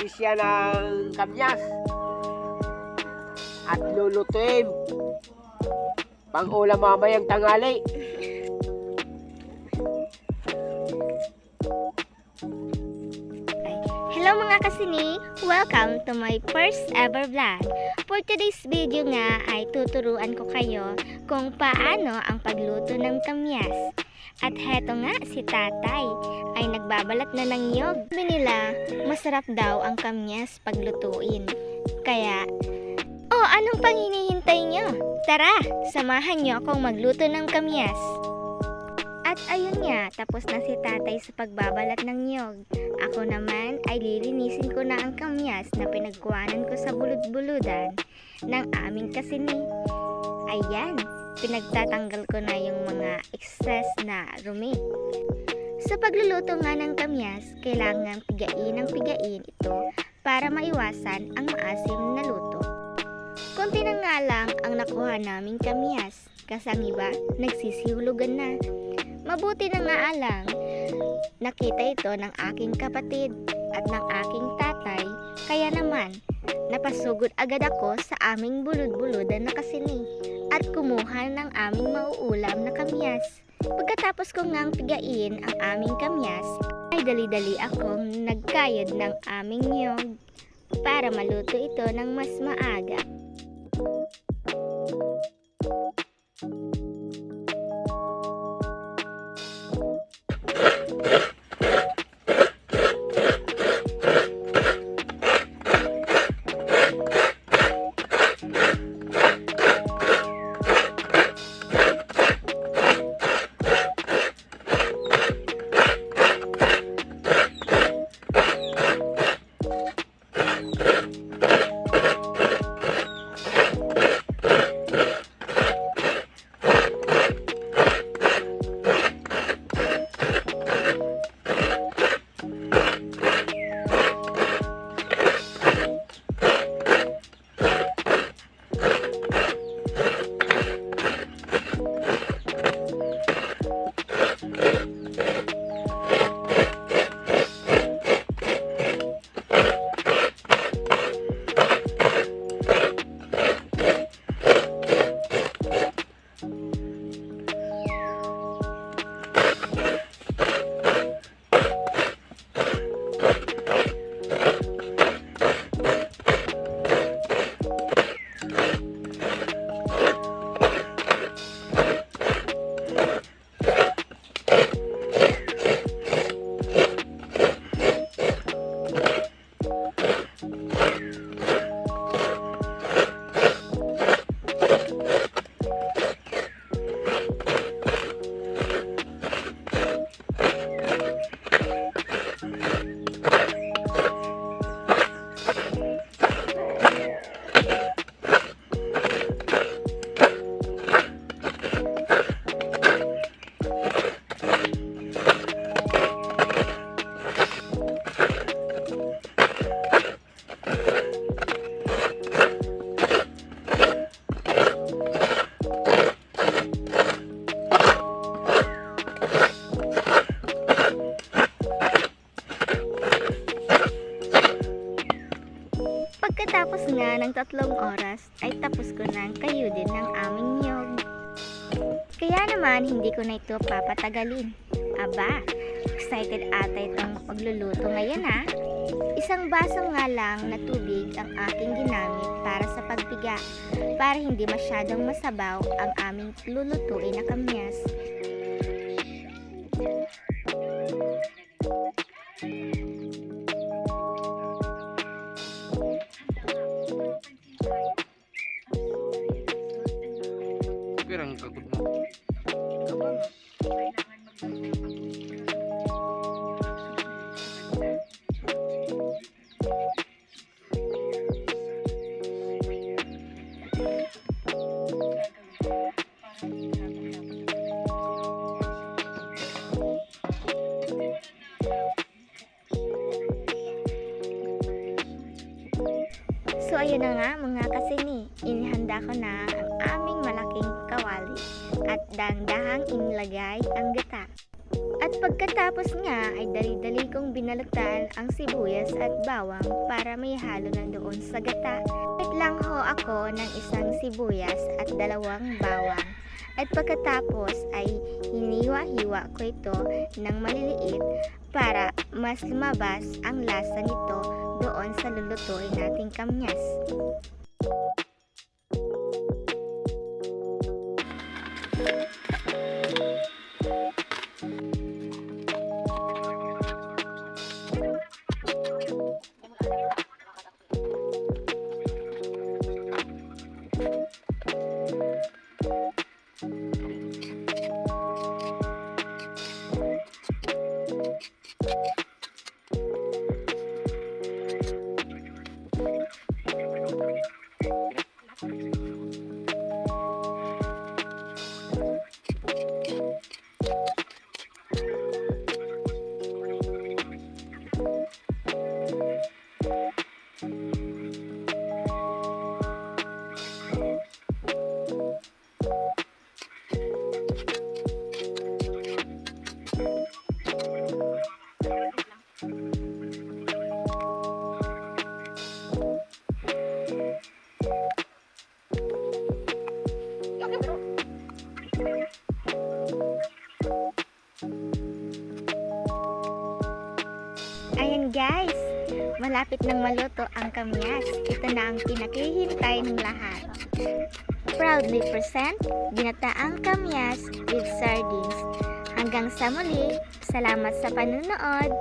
natin siya ng kamyas at lulutuin pang ulam mamayang tanghali. Hello mga kasini! Welcome to my first ever vlog. For today's video nga ay tuturuan ko kayo kung paano ang pagluto ng kamyas. At heto nga si tatay ay nagbabalat na ng niyog. Sabi nila masarap daw ang kamyas paglutuin. Kaya, anong pang hinihintay nyo? Tara, samahan nyo akong magluto ng kamyas. At ayun nga, tapos na si tatay sa pagbabalat ng niyog. Ako naman ay lilinisin ko na ang kamyas na pinagkuhanan ko sa bulud-buludan ng aming kasini. Ayan, pinagtatanggal ko na yung mga excess na rumi. Sa pagluluto nga ng kamyas, kailangan pigain ng pigain ito para maiwasan ang maasim na luto. Konti na nga lang ang nakuha naming kamyas, kasi ang iba nagsisihulugan na. Mabuti na nga lang, nakita ito ng aking kapatid at ng aking tatay, kaya naman, napasugod agad ako sa aming bulud-buludan na kasini at kumuha ng aming mauulam na kamyas. Pagkatapos ko ngang pigain ang aming kamyas, ay dali-dali akong nagkayod ng aming niyog para maluto ito ng mas maaga. Pagkatapos nga ng 3 oras ay tapos ko nang kayudin ng aming niyog. Kaya naman hindi ko na ito papatagalin. Aba, excited ata itong pagluluto ngayon ha. 1 baso nga lang na tubig ang aking ginamit para sa pagpiga, para hindi masyadong masabaw ang aming lulutuin na kamyas. Pirang kagod mo. So ayun na nga mga kasini, inihanda ko na ang aming malaking kawali at dahan-dahang inilagay ang gata. At pagkatapos nga ay dali-dali kong binalutan ang sibuyas at bawang para may halo na doon sa gata. Wait lang ho ako ng isang sibuyas at 2 bawang. At pagkatapos ay hiniwa-hiwa ko ito ng maliliit para mas lumabas ang lasa nito doon sa lulutuin nating kamyas. Ayan guys, malapit nang maluto ang kamyas. Ito na ang pinakihintay ng lahat. Proudly present, ginataang kamyas with sardines. Hanggang sa muli, salamat sa panunood.